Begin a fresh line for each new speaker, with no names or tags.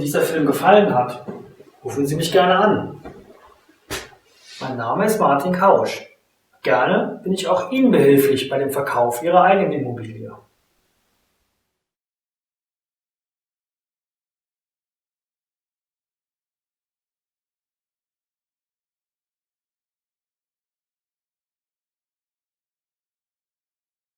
dieser Film gefallen hat, rufen Sie mich gerne an. Mein Name ist Martin Kausch. Gerne bin ich auch Ihnen behilflich bei dem Verkauf Ihrer eigenen Immobilie.